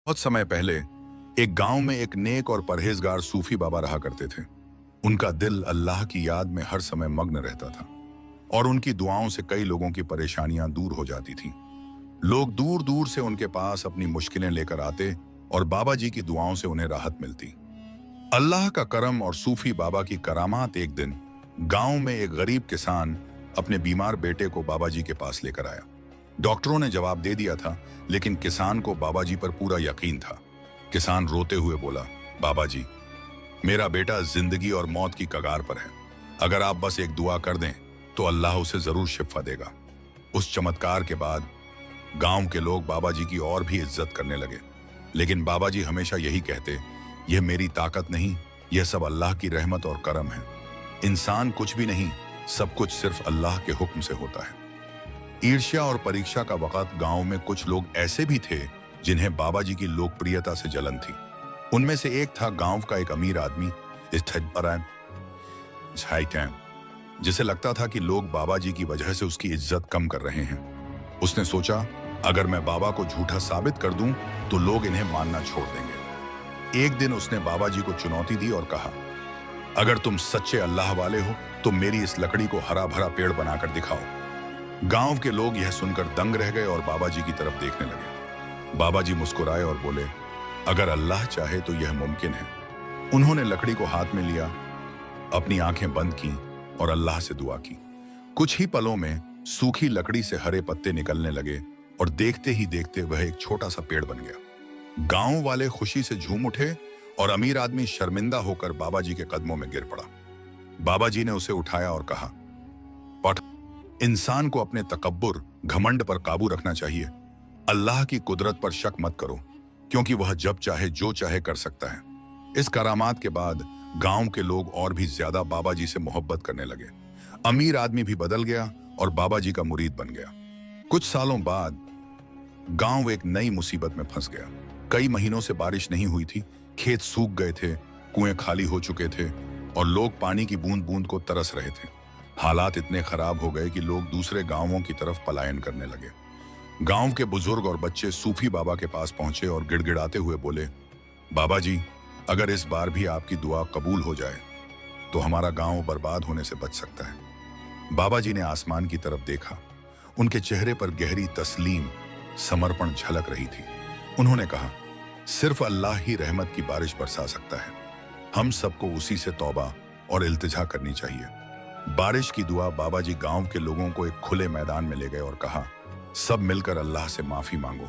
बहुत समय पहले एक गांव में एक नेक और परहेजगार सूफी बाबा रहा करते थे। उनका दिल अल्लाह की याद में हर समय मग्न रहता था और उनकी दुआओं से कई लोगों की परेशानियां दूर हो जाती थीं। लोग दूर दूर से उनके पास अपनी मुश्किलें लेकर आते और बाबा जी की दुआओं से उन्हें राहत मिलती। अल्लाह का करम और सूफी बाबा की करामात एक दिन गांव में एक गरीब किसान अपने बीमार बेटे को बाबा जी के पास लेकर आया। डॉक्टरों ने जवाब दे दिया था, लेकिन किसान को बाबा जी पर पूरा यकीन था। किसान रोते हुए बोला, बाबा जी, मेरा बेटा जिंदगी और मौत की कगार पर है। अगर आप बस एक दुआ कर दें तो अल्लाह उसे जरूर शिफा देगा। उस चमत्कार के बाद गांव के लोग बाबा जी की और भी इज्जत करने लगे। लेकिन बाबा जी हमेशा यही कहते, यह मेरी ताकत नहीं, यह सब अल्लाह की रहमत और करम है। इंसान कुछ भी नहीं, सब कुछ सिर्फ अल्लाह के हुक्म से होता है। ईर्ष्या और परीक्षा का वक्त गांव में कुछ लोग ऐसे भी थे जिन्हें बाबा जी की लोकप्रियता से जलन थी। उनमें से एक था गांव का एक अमीर आदमी, जिसे लगता था कि लोग बाबा जी की वजह से उसकी इज्जत कम कर रहे हैं। उसने सोचा, अगर मैं बाबा को झूठा साबित कर दूं तो लोग इन्हें मानना छोड़ देंगे। एक दिन उसने बाबा जी को चुनौती दी और कहा, अगर तुम सच्चे अल्लाह वाले हो तो मेरी इस लकड़ी को हरा भरा पेड़ बनाकर दिखाओ। गांव के लोग यह सुनकर दंग रह गए और बाबा जी की तरफ देखने लगे। बाबा जी मुस्कुराए और बोले, अगर अल्लाह चाहे तो यह मुमकिन है। उन्होंने लकड़ी को हाथ में लिया, अपनी आंखें बंद की और अल्लाह से दुआ की। कुछ ही पलों में सूखी लकड़ी से हरे पत्ते निकलने लगे और देखते ही देखते वह एक छोटा सा पेड़ बन गया। गांव वाले खुशी से झूम उठे और अमीर आदमी शर्मिंदा होकर बाबा जी के कदमों में गिर पड़ा। बाबा जी ने उसे उठाया और कहा, पठ, इंसान को अपने तकब्बुर, घमंड पर काबू रखना चाहिए। अल्लाह की कुदरत पर शक मत करो, क्योंकि वह जब चाहे जो चाहे कर सकता है। इस करामात के बाद गांव के लोग और भी ज्यादा बाबा जी से मोहब्बत करने लगे। अमीर आदमी भी बदल गया और बाबा जी का मुरीद बन गया। कुछ सालों बाद गांव एक नई मुसीबत में फंस गया। कई महीनों से बारिश नहीं हुई थी, खेत सूख गए थे, कुएं खाली हो चुके थे और लोग पानी की बूंद बूंद को तरस रहे थे। हालात इतने खराब हो गए कि लोग दूसरे गांवों की तरफ पलायन करने लगे। गांव के बुजुर्ग और बच्चे सूफी बाबा के पास पहुंचे और गिड़गिड़ाते हुए बोले, बाबा जी, अगर इस बार भी आपकी दुआ कबूल हो जाए तो हमारा गांव बर्बाद होने से बच सकता है। बाबा जी ने आसमान की तरफ देखा। उनके चेहरे पर गहरी तस्लीम, समर्पण झलक रही थी। उन्होंने कहा, सिर्फ अल्लाह ही रहमत की बारिश बरसा सकता है। हम सबको उसी से तौबा और इल्तिजा करनी चाहिए। बारिश की दुआ बाबा जी गांव के लोगों को एक खुले मैदान में ले गए और कहा, सब मिलकर अल्लाह से माफी मांगो,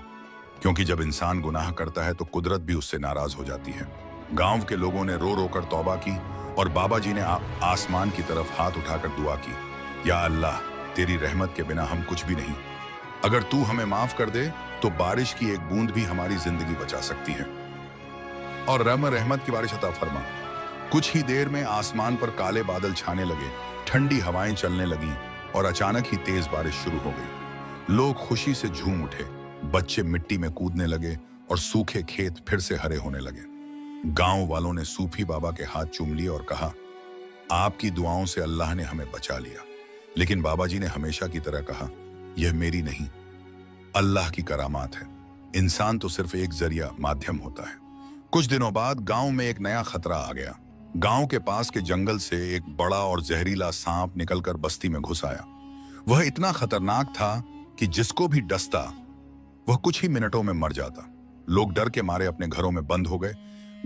क्योंकि जब इंसान गुनाह करता है तो कुदरत भी उससे नाराज हो जाती है। गांव के लोगों ने रो रो कर तौबा की और बाबा जी ने आसमान की तरफ हाथ उठाकर दुआ की, या अल्लाह, तेरी रहमत के बिना हम कुछ भी नहीं। अगर तू हमें माफ कर दे तो बारिश की एक बूंद भी हमारी जिंदगी बचा सकती है और रहमत की बारिश अता फरमा। कुछ ही देर में आसमान पर काले बादल छाने लगे, ठंडी हवाएं चलने लगीं और अचानक ही तेज बारिश शुरू हो गई। लोग खुशी से झूम उठे, बच्चे मिट्टी में कूदने लगे और सूखे खेत फिर से हरे होने लगे। गांव वालों ने सूफी बाबा के हाथ चूम लिए और कहा, आपकी दुआओं से अल्लाह ने हमें बचा लिया। लेकिन बाबा जी ने हमेशा की तरह कहा, यह मेरी नहीं, अल्लाह की करामात है। इंसान तो सिर्फ एक जरिया, माध्यम होता है। कुछ दिनों बाद गांव में एक नया खतरा आ गया। गांव के पास के जंगल से एक बड़ा और जहरीला सांप निकलकर बस्ती में घुस आया। वह इतना खतरनाक था कि जिसको भी डसता वह कुछ ही मिनटों में मर जाता। लोग डर के मारे अपने घरों में बंद हो गए।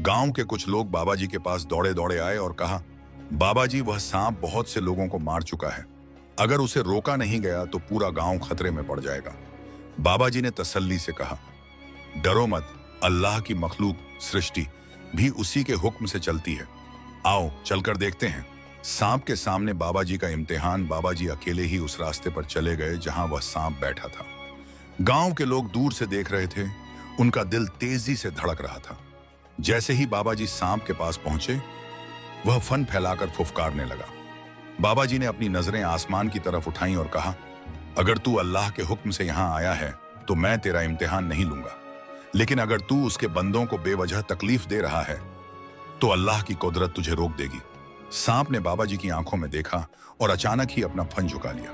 गांव के कुछ लोग बाबा जी के पास दौड़े दौड़े आए और कहा, बाबा जी, वह सांप बहुत से लोगों को मार चुका है। अगर उसे रोका नहीं गया तो पूरा गांव खतरे में पड़ जाएगा। बाबा जी ने तसल्ली से कहा, डरो मत, अल्लाह की मखलूक सृष्टि भी उसी के हुक्म से चलती है। आओ चलकर देखते हैं। सांप के सामने बाबा जी का इम्तिहान। बाबा जी अकेले ही उस रास्ते पर चले गए जहां वह सांप बैठा था। गांव के लोग दूर से देख रहे थे, उनका दिल तेजी से धड़क रहा था। जैसे ही बाबा जी सांप के पास पहुंचे, वह फन फैलाकर फुफकारने लगा। बाबा जी ने अपनी नजरें आसमान की तरफ उठाई और कहा, अगर तू अल्लाह के हुक्म से यहां आया है तो मैं तेरा इम्तिहान नहीं लूंगा, लेकिन अगर तू उसके बंदों को बेवजह तकलीफ दे रहा है तो अल्लाह की कुदरत तुझे रोक देगी। सांप ने बाबा जी की आंखों में देखा और अचानक ही अपना फन झुका लिया।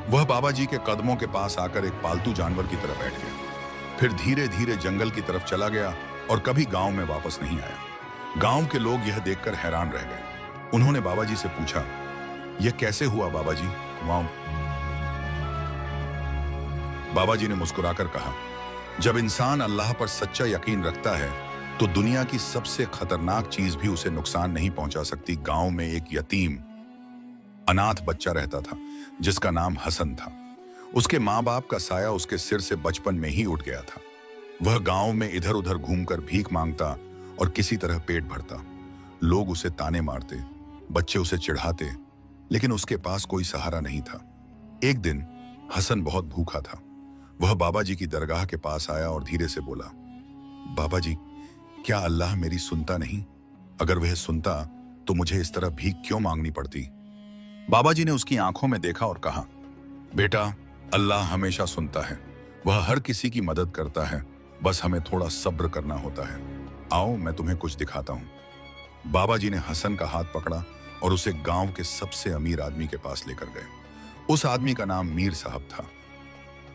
वह बाबा जी के कदमों के पास आकर एक पालतू जानवर की तरह बैठ गया। फिर धीरे धीरे जंगल की तरफ चला गया और कभी गांव में वापस नहीं आया। गांव के लोग यह देखकर हैरान रह गए। उन्होंने बाबा जी से पूछा, यह कैसे हुआ बाबा जी? बाबा जी ने मुस्कुराकर कहा, जब इंसान अल्लाह पर सच्चा यकीन रखता है तो दुनिया की सबसे खतरनाक चीज भी उसे नुकसान नहीं पहुंचा सकती। गांव में एक यतीम अनाथ बच्चा रहता था जिसका नाम हसन था। उसके माँ बाप का साया उसके सिर से बचपन में ही उठ गया था। वह गांव में इधर उधर घूमकर भीख मांगता और किसी तरह पेट भरता। लोग उसे ताने मारते, बच्चे उसे चिढ़ाते, लेकिन उसके पास कोई सहारा नहीं था। एक दिन हसन बहुत भूखा था। वह बाबा जी की दरगाह के पास आया और धीरे से बोला, बाबा जी, क्या अल्लाह मेरी सुनता नहीं? अगर वह सुनता तो मुझे इस तरह भीख क्यों मांगनी पड़ती? बाबा जी ने उसकी आंखों में देखा और कहा, बेटा, अल्लाह हमेशा सुनता है। वह हर किसी की मदद करता है, बस हमें थोड़ा सब्र करना होता है। आओ मैं तुम्हें कुछ दिखाता हूं। बाबा जी ने हसन का हाथ पकड़ा और उसे गांव के सबसे अमीर आदमी के पास लेकर गए। उस आदमी का नाम मीर साहब था,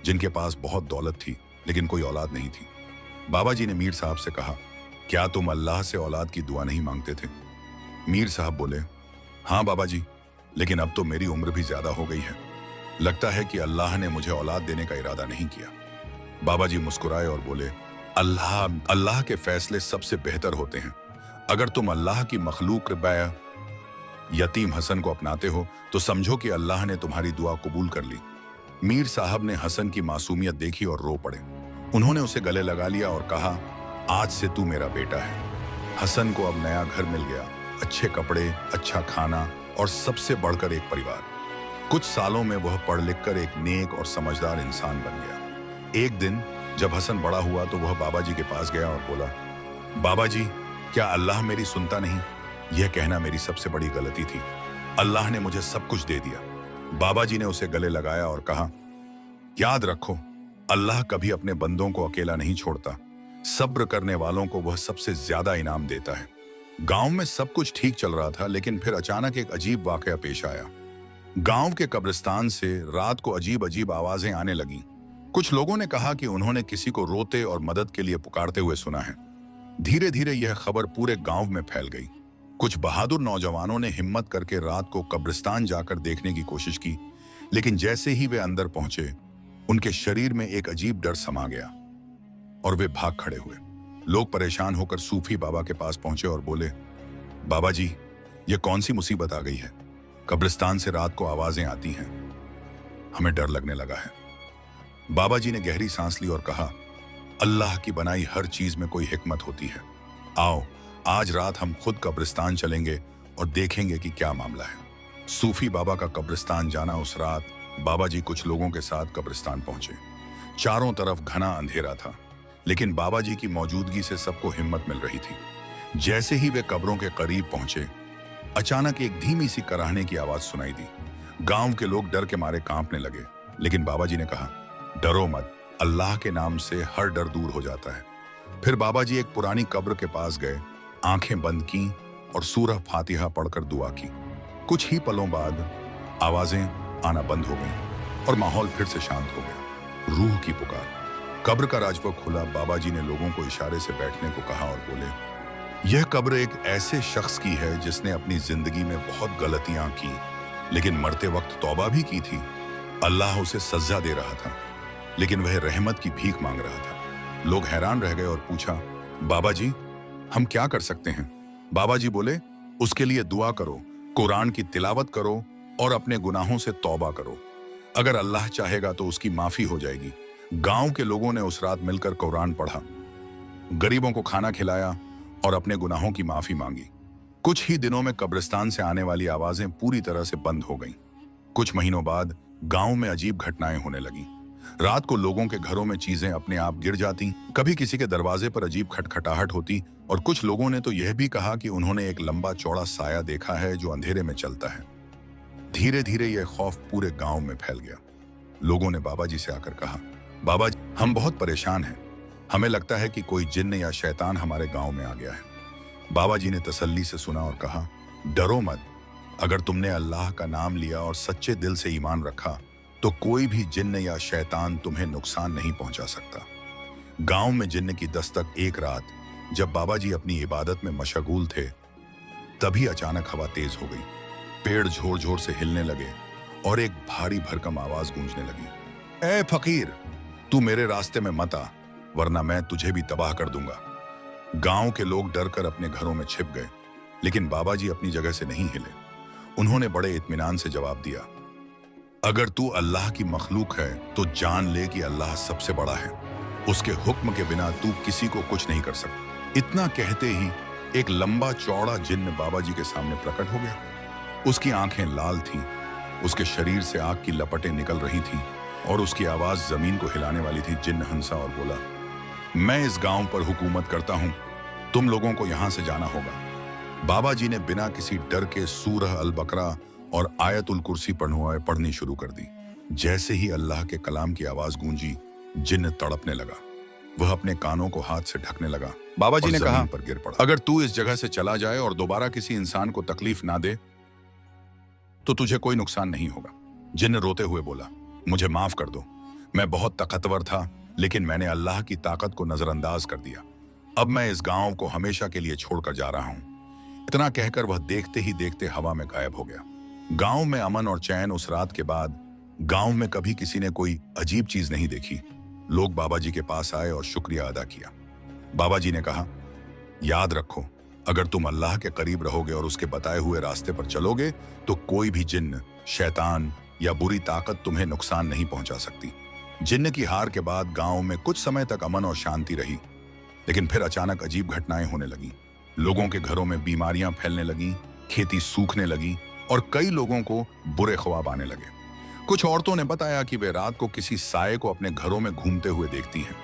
जिनके पास बहुत दौलत थी लेकिन कोई औलाद नहीं थी। बाबा जी ने मीर साहब से कहा, क्या तुम अल्लाह से औलाद की दुआ नहीं मांगते थे? मीर साहब बोले, हाँ बाबा जी, लेकिन अब तो मेरी उम्र भी ज्यादा हो गई है। लगता है कि अल्लाह ने मुझे औलाद देने का इरादा नहीं किया। बाबा जी मुस्कुराए और बोले, अल्लाह के फैसले सबसे बेहतर होते हैं। अगर तुम अल्लाह की मखलूक यतीम हसन को अपनाते हो तो समझो कि अल्लाह ने तुम्हारी दुआ कबूल कर ली। मीर साहब ने हसन की मासूमियत देखी और रो पड़े। उन्होंने उसे गले लगा लिया और कहा, आज से तू मेरा बेटा है। हसन को अब नया घर मिल गया, अच्छे कपड़े, अच्छा खाना और सबसे बढ़कर एक परिवार। कुछ सालों में वह पढ़ लिख कर एक नेक और समझदार इंसान बन गया। एक दिन जब हसन बड़ा हुआ तो वह बाबा जी के पास गया और बोला, बाबा जी, क्या अल्लाह मेरी सुनता नहीं? यह कहना मेरी सबसे बड़ी गलती थी। अल्लाह ने मुझे सब कुछ दे दिया। बाबा जी ने उसे गले लगाया और कहा, याद रखो, अल्लाह कभी अपने बंदों को अकेला नहीं छोड़ता। सब्र करने वालों को वह सबसे ज्यादा इनाम देता है। गांव में सब कुछ ठीक चल रहा था, लेकिन फिर अचानक एक अजीब वाकया पेश आया। गांव के कब्रिस्तान से रात को अजीब अजीब आवाजें आने लगीं। कुछ लोगों ने कहा कि उन्होंने किसी को रोते और मदद के लिए पुकारते हुए सुना है। धीरे धीरे यह खबर पूरे गांव में फैल गई। कुछ बहादुर नौजवानों ने हिम्मत करके रात को कब्रिस्तान जाकर देखने की कोशिश की, लेकिन जैसे ही वे अंदर पहुंचे, उनके शरीर में एक अजीब डर समा गया और वे भाग खड़े हुए। लोग परेशान होकर सूफी बाबा के पास पहुंचे और बोले, बाबा जी, ये कौन सी मुसीबत आ गई है? कब्रिस्तान से रात को आवाजें आती हैं, हमें डर लगने लगा है। बाबा जी ने गहरी सांस ली और कहा, अल्लाह की बनाई हर चीज में कोई हिकमत होती है। आओ, आज रात हम खुद कब्रिस्तान चलेंगे और देखेंगे कि क्या मामला है। सूफी बाबा का कब्रिस्तान जाना। उस रात बाबा जी कुछ लोगों के साथ कब्रिस्तान पहुंचे। चारों तरफ घना अंधेरा था, लेकिन बाबा जी की मौजूदगी से सबको हिम्मत मिल रही थी। जैसे ही वे कब्रों के करीब पहुंचे, अचानक एक धीमी सी कराहने की आवाज सुनाई दी। गांव के लोग डर के मारे कांपने लगे, लेकिन बाबा जी ने कहा, डरो मत, अल्लाह के नाम से हर डर दूर हो जाता है। फिर बाबा जी एक पुरानी कब्र के पास गए, आंखें बंद की और सूरह फातिहा पढ़कर दुआ की। कुछ ही पलों बाद आवाजें आना बंद हो गईं और माहौल फिर से शांत हो गया। रूह की पुकार। कब्र का राजवा खुला। बाबा जी ने लोगों को इशारे से बैठने को कहा और बोले, यह कब्र एक ऐसे शख्स की है जिसने अपनी जिंदगी में बहुत गलतियां की, लेकिन मरते वक्त तौबा भी की थी। अल्लाह उसे सजा दे रहा था, लेकिन वह रहमत की भीख मांग रहा था। लोग हैरान रह गए और पूछा, बाबा जी, हम क्या कर सकते हैं? बाबा जी बोले, उसके लिए दुआ करो, कुरान की तिलावत करो और अपने गुनाहों से तौबा करो। अगर अल्लाह चाहेगा तो उसकी माफी हो जाएगी। गांव के लोगों ने उस रात मिलकर कुरान पढ़ा, गरीबों को खाना खिलाया और अपने गुनाहों की माफी मांगी। कुछ ही दिनों में कब्रिस्तान से आने वाली आवाजें पूरी तरह से बंद हो गईं। कुछ महीनों बाद गांव में अजीब घटनाएं होने लगीं। रात को लोगों के घरों में चीजें अपने आप गिर जाती, कभी किसी के दरवाजे पर अजीब खटखटाहट होती, और कुछ लोगों ने तो यह भी कहा कि उन्होंने एक लंबा चौड़ा साया देखा है जो अंधेरे में चलता है। धीरे धीरे यह खौफ पूरे गांव में फैल गया। लोगों ने बाबा जी से आकर कहा, बाबा जी, हम बहुत परेशान हैं। हमें लगता है कि कोई जिन्न या शैतान हमारे गांव में आ गया है। बाबा जी ने तसल्ली से सुना और कहा, डरो मत। अगर तुमने अल्लाह का नाम लिया और सच्चे दिल से ईमान रखा तो कोई भी जिन्न या शैतान तुम्हें नुकसान नहीं पहुंचा सकता। गांव में जिन्न की दस्तक। एक रात जब बाबा जी अपनी इबादत में मशगूल थे, तभी अचानक हवा तेज हो गई। पेड़ जोर जोर से हिलने लगे और एक भारी भरकम आवाज गूंजने लगी, ए फकीर, तू मेरे रास्ते में मत आ, वरना मैं तुझे भी तबाह कर दूंगा। गांव के लोग डर कर अपने घरों में छिप गए, लेकिन बाबा जी अपनी जगह से नहीं हिले। उन्होंने बड़े इत्मीनान से जवाब दिया, अगर तू अल्लाह की मखलूक है तो जान ले कि अल्लाह सबसे बड़ा है। उसके हुक्म के बिना तू किसी को कुछ नहीं कर सकता। इतना कहते ही एक लंबा चौड़ा जिन्न बाबा जी के सामने प्रकट हो गया। उसकी आंखें लाल थीं, उसके शरीर से आग की लपटें निकल रही थीं और उसकी आवाज जमीन को हिलाने वाली थी। जिन्न हंसा और बोला, मैं इस गांव पर हुकूमत करता हूं, तुम लोगों को यहां से जाना होगा। बाबा जी ने बिना किसी डर के सूरह अल बकरा और आयतुल कुर्सी पढ़नी शुरू कर दी। जैसे ही अल्लाह के कलाम की आवाज गूंजी, जिन्न तड़पने लगा। वह अपने कानों को हाथ से ढकने लगा। बाबा जी ने कहा, पर गिर पड़ा, अगर तू इस जगह से चला जाए और दोबारा किसी इंसान को तकलीफ ना दे तो तुझे कोई नुकसान नहीं होगा। जिन्न रोते हुए बोला, मुझे माफ कर दो, मैं बहुत ताकतवर था, लेकिन मैंने अल्लाह की ताकत को नजरअंदाज कर दिया। अब मैं इस गांव को हमेशा के लिए छोड़कर जा रहा हूं। इतना कहकर वह देखते ही देखते हवा में गायब हो गया। गांव में अमन और चैन। उस रात के बाद गांव में कभी किसी ने कोई अजीब चीज नहीं देखी। लोग बाबा जी के पास आए और शुक्रिया अदा किया। बाबा जी ने कहा, याद रखो, अगर तुम अल्लाह के करीब रहोगे और उसके बताए हुए रास्ते पर चलोगे तो कोई भी जिन्न, शैतान या बुरी ताकत तुम्हें नुकसान नहीं पहुंचा सकती। जिन्न की हार के बाद गांव में कुछ समय तक अमन और शांति रही, लेकिन फिर अचानक अजीब घटनाएं होने लगी। लोगों के घरों में बीमारियां फैलने लगी, खेती सूखने लगी और कई लोगों को बुरे ख्वाब आने लगे। कुछ औरतों ने बताया कि वे रात को किसी साये को अपने घरों में घूमते हुए देखती हैं।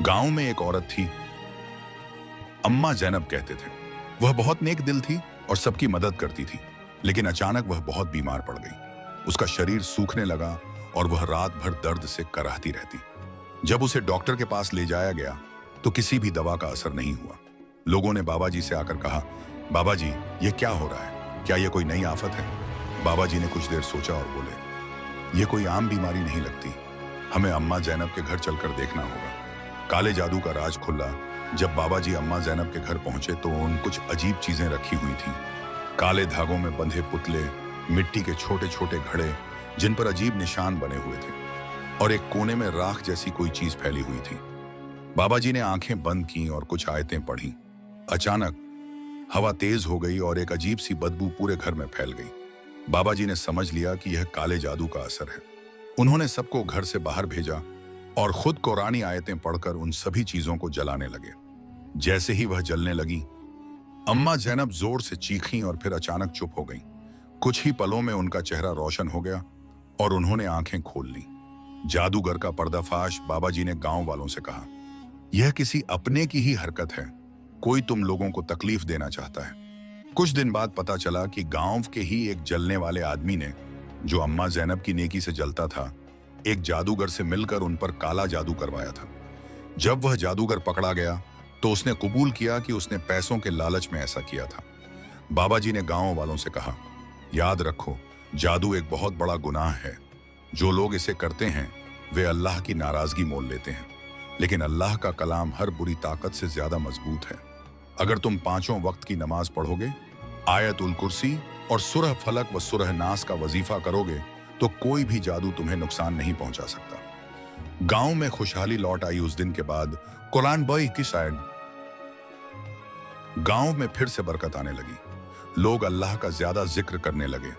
गांव में एक औरत थी, अम्मा जैनब कहते थे। वह बहुत नेक दिल थी और सबकी मदद करती थी, लेकिन अचानक वह बहुत बीमार पड़ गई। उसका शरीर सूखने लगा और वह रात भर दर्द से कराहती रहती। जब उसे डॉक्टर के पास ले जाया गया तो किसी भी दवा का असर नहीं हुआ। लोगों ने बाबा जी से आकर कहा, बाबा जी, ये क्या हो रहा है? क्या ये कोई नई आफत है? बाबा जी ने कुछ देर सोचा और बोले, ये कोई आम बीमारी नहीं लगती, हमें अम्मा जैनब के घर चलकर देखना होगा। काले जादू का राज खुला। जब बाबा जी अम्मा जैनब के घर पहुंचे तो उन कुछ अजीब चीजें रखी हुई थी। काले धागों में बंधे पुतले, मिट्टी के छोटे छोटे घड़े जिन पर अजीब निशान बने हुए थे, और एक कोने में राख जैसी कोई चीज फैली हुई थी। बाबा जी ने आंखें बंद की और कुछ आयतें पढ़ी। अचानक हवा तेज हो गई और एक अजीब सी बदबू पूरे घर में फैल गई। बाबा जी ने समझ लिया कि यह काले जादू का असर है। उन्होंने सबको घर से बाहर भेजा और खुद कुरानी आयतें पढ़कर उन सभी चीजों को जलाने लगे। जैसे ही वह जलने लगी, अम्मा जैनब जोर से चीखीं और फिर अचानक चुप हो गईं। कुछ ही पलों में उनका चेहरा रोशन हो गया और उन्होंने आंखें खोल लीं। जादूगर का पर्दाफाश। बाबा जी ने गांव वालों से कहा, यह किसी अपने की ही हरकत है, कोई तुम लोगों को तकलीफ देना चाहता है। कुछ दिन बाद पता चला कि गांव के ही एक जलने वाले आदमी ने, जो अम्मा जैनब की नेकी से जलता था, एक जादूगर से मिलकर उन पर काला जादू करवाया था। जब वह जादूगर पकड़ा गया तो उसने कबूल किया कि उसने पैसों के लालच में ऐसा किया था। बाबा जी ने गांव वालों से कहा, याद रखो, जादू एक बहुत बड़ा गुनाह है। जो लोग इसे करते हैं वे अल्लाह की नाराजगी मोल लेते हैं, लेकिन अल्लाह का कलाम हर बुरी ताकत से ज्यादा मजबूत है। अगर तुम 5 वक्त की नमाज पढ़ोगे, आयतुल कुर्सी और सूरह फलक व सूरह नास का वजीफा करोगे तो कोई भी जादू तुम्हें नुकसान नहीं पहुंचा सकता। गांव में खुशहाली लौट आई। उस दिन के बाद कुरान बई की शायद गांव में फिर से बरकत आने लगी। लोग अल्लाह का ज्यादा जिक्र करने लगे,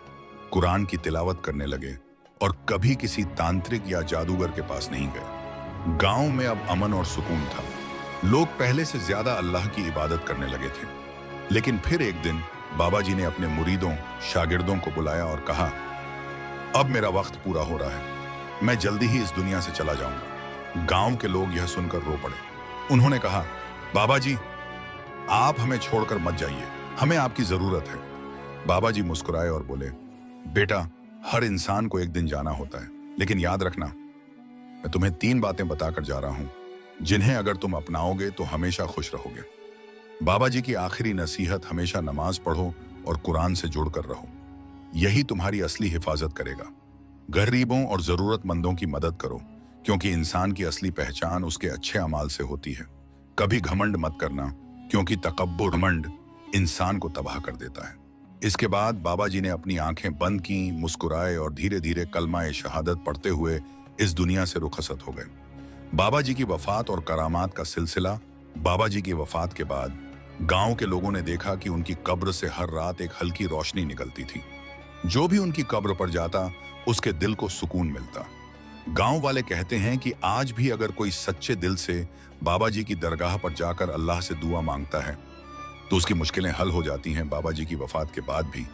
कुरान की तिलावत करने लगे और कभी किसी तांत्रिक या जादूगर के पास नहीं गए। गांव में अब अमन और सुकून था। लोग पहले से ज्यादा अल्लाह की इबादत करने लगे थे। लेकिन फिर एक दिन बाबा जी ने अपने मुरीदों, शागिर्दों को बुलाया और कहा, अब मेरा वक्त पूरा हो रहा है, मैं जल्दी ही इस दुनिया से चला जाऊंगा। गांव के लोग यह सुनकर रो पड़े। उन्होंने कहा, बाबा जी, आप हमें छोड़कर मत जाइए, हमें आपकी जरूरत है। बाबा जी मुस्कुराए और बोले, बेटा, हर इंसान को एक दिन जाना होता है, लेकिन याद रखना, मैं तुम्हें 3 बातें बताकर जा रहा हूं, जिन्हें अगर तुम अपनाओगे तो हमेशा खुश रहोगे। बाबा जी की आखिरी नसीहत, हमेशा नमाज पढ़ो और कुरान से जुड़कर रहो, यही तुम्हारी असली हिफाजत करेगा। गरीबों और जरूरतमंदों की मदद करो, क्योंकि इंसान की असली पहचान उसके अच्छे अमाल से होती है। कभी घमंड मत करना, क्योंकि तकब्बुर, घमंड इंसान को तबाह कर देता है। इसके बाद बाबा जी ने अपनी आंखें बंद की, मुस्कुराए और धीरे धीरे कलमा-ए शहादत पढ़ते हुए इस दुनिया से रुखसत हो गए। बाबा जी की वफात और करामात का सिलसिला। बाबा जी की वफात के बाद गांव के लोगों ने देखा कि उनकी कब्र से हर रात एक हल्की रोशनी निकलती थी। जो भी उनकी कब्र पर जाता उसके दिल को सुकून मिलता। गांव वाले कहते हैं कि आज भी अगर कोई सच्चे दिल से बाबा जी की दरगाह पर जाकर अल्लाह से दुआ मांगता है तो उसकी मुश्किलें हल हो जाती हैं। बाबा जी की वफात के बाद भी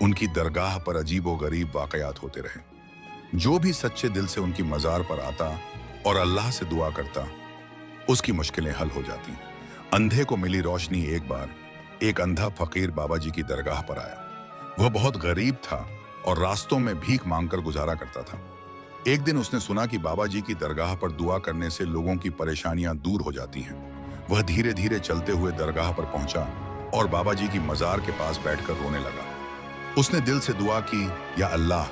उनकी दरगाह पर अजीबो-गरीब वाकयात होते रहे। जो भी सच्चे दिल से उनकी मज़ार पर आता और अल्लाह से दुआ करता उसकी मुश्किलें हल हो जाती। अंधे को मिली रोशनी। एक बार एक अंधा फकीर बाबा जी की दरगाह पर आया। वह बहुत गरीब था और रास्तों में भीख मांगकर गुजारा करता था। एक दिन उसने सुना कि बाबा जी की दरगाह पर दुआ करने से लोगों की परेशानियां दूर हो जाती हैं। वह धीरे धीरे चलते हुए दरगाह पर पहुंचा और बाबा जी की मजार के पास बैठकर रोने लगा। उसने दिल से दुआ की, या अल्लाह,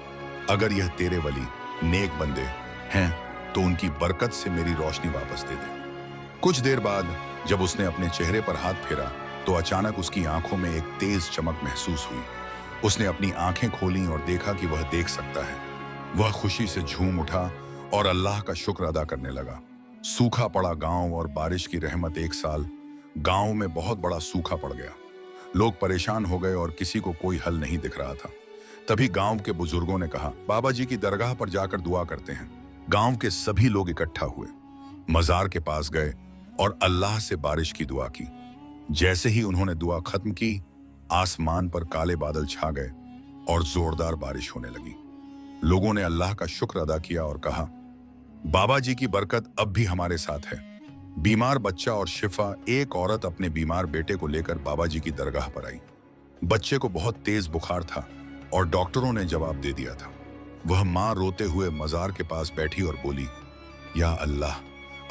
अगर यह तेरे वली नेक बंदे हैं तो उनकी बरकत से मेरी रोशनी वापस दे दे। कुछ देर बाद जब उसने अपने चेहरे पर हाथ फेरा तो अचानक उसकी आंखों में एक तेज चमक महसूस हुई। उसने अपनी आंखें खोलीं और देखा कि वह देख सकता है। वह खुशी से झूम उठा और अल्लाह का शुक्र अदा करने लगा। सूखा पड़ा गांव और बारिश की रहमत। एक साल गांव में बहुत बड़ा सूखा पड़ गया। लोग परेशान हो गए और किसी को कोई हल नहीं दिख रहा था। तभी गांव के बुजुर्गों ने कहा, बाबा जी की दरगाह पर जाकर दुआ करते हैं। गांव के सभी लोग इकट्ठा हुए, मजार के पास गए और अल्लाह से बारिश की दुआ की। जैसे ही उन्होंने दुआ खत्म की, आसमान पर काले बादल छा गए और जोरदार बारिश होने लगी। लोगों ने अल्लाह का शुक्र अदा किया और कहा, बाबा जी की बरकत अब भी हमारे साथ है। बीमार बच्चा और शिफा। एक औरत अपने बीमार बेटे को लेकर बाबा जी की दरगाह पर आई। बच्चे को बहुत तेज बुखार था और डॉक्टरों ने जवाब दे दिया था। वह मां रोते हुए मजार के पास बैठी और बोली, या अल्लाह,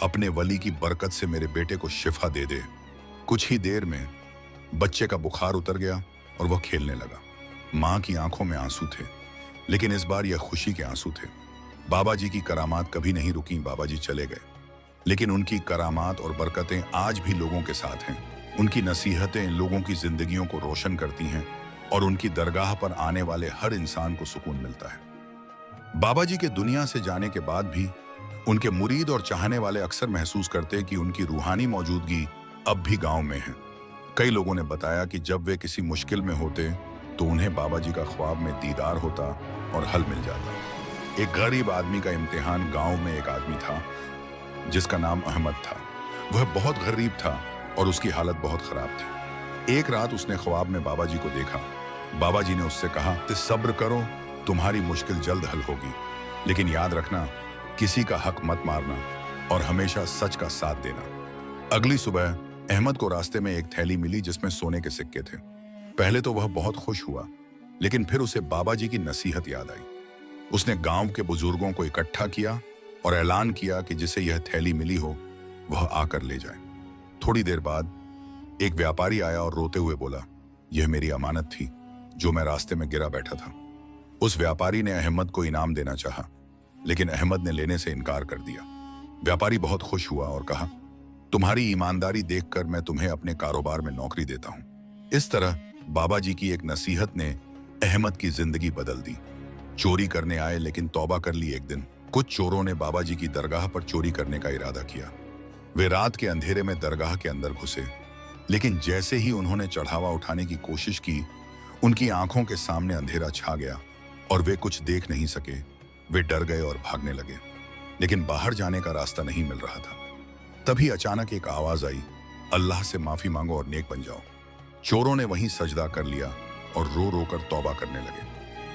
अपने वली की बरकत से मेरे बेटे को शिफा दे दे। कुछ ही देर में बच्चे का बुखार उतर गया और वह खेलने लगा। मां की आंखों में आंसू थे, लेकिन इस बार यह खुशी के आंसू थे। बाबा जी की करामात कभी नहीं रुकी। बाबा जी चले गए, लेकिन उनकी करामात और बरकतें आज भी लोगों के साथ हैं। उनकी नसीहतें लोगों की जिंदगियों को रोशन करती हैं और उनकी दरगाह पर आने वाले हर इंसान को सुकून मिलता है। बाबा जी के दुनिया से जाने के बाद भी उनके मुरीद और चाहने वाले अक्सर महसूस करते कि उनकी रूहानी मौजूदगी अब भी गांव में है। कई लोगों ने बताया कि जब वे किसी मुश्किल में होते तो उन्हें बाबा जी का ख्वाब में दीदार होता और हल मिल जाता। एक गरीब आदमी का इम्तिहान। गांव में एक आदमी था जिसका नाम अहमद था। वह बहुत गरीब था और उसकी हालत बहुत खराब थी। एक रात उसने ख्वाब में बाबा जी को देखा। बाबा जी ने उससे कहा, सब्र करो, तुम्हारी मुश्किल जल्द हल होगी, लेकिन याद रखना, किसी का हक मत मारना और हमेशा सच का साथ देना। अगली सुबह अहमद को रास्ते में एक थैली मिली जिसमें सोने के सिक्के थे। पहले तो वह बहुत खुश हुआ, लेकिन फिर उसे बाबा जी की नसीहत याद आई। उसने गांव के बुजुर्गों को इकट्ठा किया और ऐलान किया कि जिसे यह थैली मिली हो वह आकर ले जाए। थोड़ी देर बाद एक व्यापारी आया और रोते हुए बोला, यह मेरी अमानत थी जो मैं रास्ते में गिरा बैठा था। उस व्यापारी ने अहमद को इनाम देना चाहा, लेकिन अहमद ने लेने से इनकार कर दिया। व्यापारी बहुत खुश हुआ और कहा, तुम्हारी ईमानदारी देखकर मैं तुम्हें अपने कारोबार में नौकरी देता हूं। इस तरह बाबा जी की एक नसीहत ने अहमद की जिंदगी बदल दी। चोरी करने आए लेकिन तौबा कर ली। एक दिन कुछ चोरों ने बाबा जी की दरगाह पर चोरी करने का इरादा किया। वे रात के अंधेरे में दरगाह के अंदर घुसे, लेकिन जैसे ही उन्होंने चढ़ावा उठाने की कोशिश की, उनकी आंखों के सामने अंधेरा छा गया और वे कुछ देख नहीं सके। वे डर गए और भागने लगे, लेकिन बाहर जाने का रास्ता नहीं मिल रहा था। तभी अचानक एक आवाज आई, अल्लाह से माफी मांगो और नेक बन जाओ। चोरों ने वहीं सजदा कर लिया और रो रो कर तौबा करने लगे।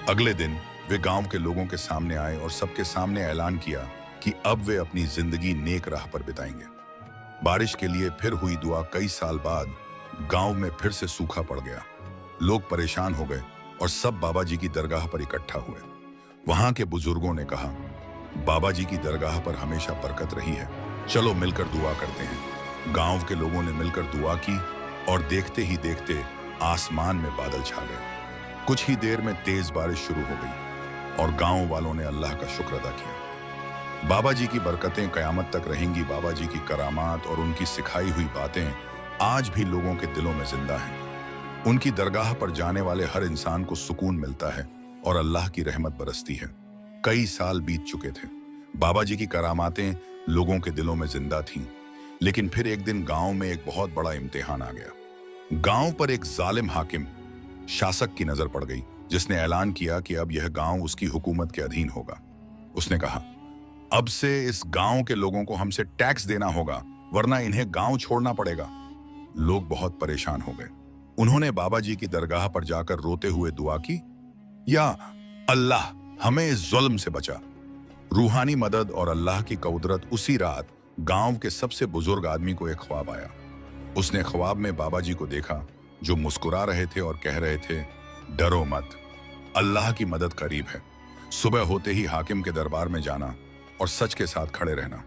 अगले दिन वे गांव के लोगों के सामने आए और सबके सामने ऐलान किया कि अब वे अपनी जिंदगी नेक राह पर बिताएंगे। बारिश के लिए फिर हुई दुआ। कई साल बाद गांव में फिर से सूखा पड़ गया। लोग परेशान हो गए और सब बाबा जी की दरगाह पर इकट्ठा हुए। वहां के बुजुर्गों ने कहा, बाबा जी की दरगाह पर हमेशा बरकत रही है, चलो मिलकर दुआ करते हैं। गांव के लोगों ने मिलकर दुआ की और देखते ही देखते आसमान में बादल छा गए। कुछ ही देर में तेज बारिश शुरू हो गई और गांव वालों ने अल्लाह का शुक्र अदा किया। बाबा जी की बरकतें कयामत तक रहेंगी। बाबा जी की करामात और उनकी सिखाई हुई बातें आज भी लोगों के दिलों में जिंदा हैं। उनकी दरगाह पर जाने वाले हर इंसान को सुकून मिलता है और अल्लाह की रहमत बरसती है। कई साल बीत चुके थे। बाबा जी की करामातें लोगों के दिलों में जिंदा थीं। लेकिन फिर एक दिन गांव में एक बहुत बड़ा इम्तिहान आ गया। गांव पर एक जालिम हाकिम शासक की नजर पड़ गई, जिसने ऐलान किया कि अब यह गांव उसकी हुकूमत के अधीन होगा। उसने कहा, अब से इस गांव के लोगों को हमसे टैक्स देना होगा, वरना इन्हें गांव छोड़ना पड़ेगा। लोग बहुत परेशान हो गए। उन्होंने बाबा जी की दरगाह पर जाकर रोते हुए दुआ की, या अल्लाह हमें इस जुल्म से बचा। रूहानी मदद और अल्लाह की कुदरत। उसी रात गांव के सबसे बुजुर्ग आदमी को एक ख्वाब आया। उसने ख्वाब में बाबा जी को देखा, जो मुस्कुरा रहे थे और कह रहे थे, डरो मत, अल्लाह की मदद करीब है। सुबह होते ही हाकिम के दरबार में जाना और सच के साथ खड़े रहना।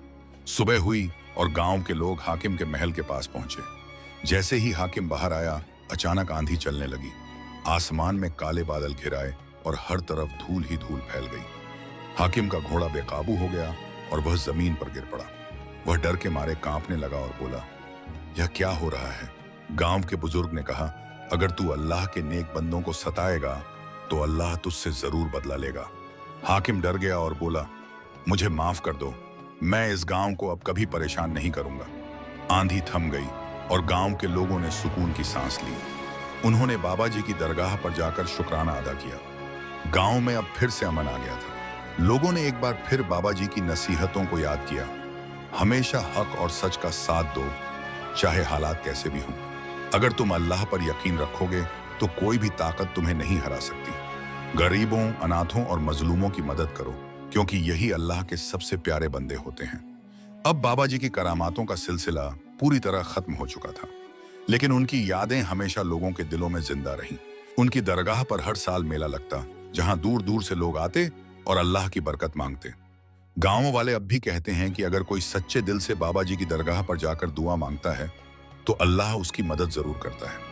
सुबह हुई और गांव के लोग हाकिम के महल के पास पहुंचे। जैसे ही हाकिम बाहर आया, अचानक आंधी चलने लगी। आसमान में काले बादल घिराए और हर तरफ धूल ही धूल फैल गई। हाकिम का घोड़ा बेकाबू हो गया और वह जमीन पर गिर पड़ा। वह डर के मारे कांपने लगा और बोला, यह क्या हो रहा है? गांव के बुजुर्ग ने कहा, अगर तू अल्लाह के नेक बंदों को सताएगा तो अल्लाह तुझसे जरूर बदला लेगा। हाकिम डर गया और बोला, मुझे माफ कर दो, मैं इस गांव को अब कभी परेशान नहीं करूंगा। आंधी थम गई और गांव के लोगों ने सुकून की सांस ली। उन्होंने बाबा जी की दरगाह पर जाकर शुक्राना अदा किया। गांव में अब फिर से अमन आ गया था। लोगों ने एक बार फिर बाबा जी की नसीहतों को याद किया, हमेशा हक और सच का साथ दो, चाहे हालात कैसे भी हों। अगर तुम अल्लाह पर यकीन रखोगे तो कोई भी ताकत तुम्हें नहीं हरा सकती। गरीबों, अनाथों और मजलूमों की मदद करो, क्योंकि यही अल्लाह के सबसे प्यारे बंदे होते हैं। अब बाबा जी की करामातों का सिलसिला पूरी तरह खत्म हो चुका था, लेकिन उनकी यादें हमेशा लोगों के दिलों में जिंदा रहीं। उनकी दरगाह पर हर साल मेला लगता, जहां दूर दूर से लोग आते और अल्लाह की बरकत मांगते। गांव वाले अब भी कहते हैं कि अगर कोई सच्चे दिल से बाबा जी की दरगाह पर जाकर दुआ मांगता है तो अल्लाह उसकी मदद जरूर करता है।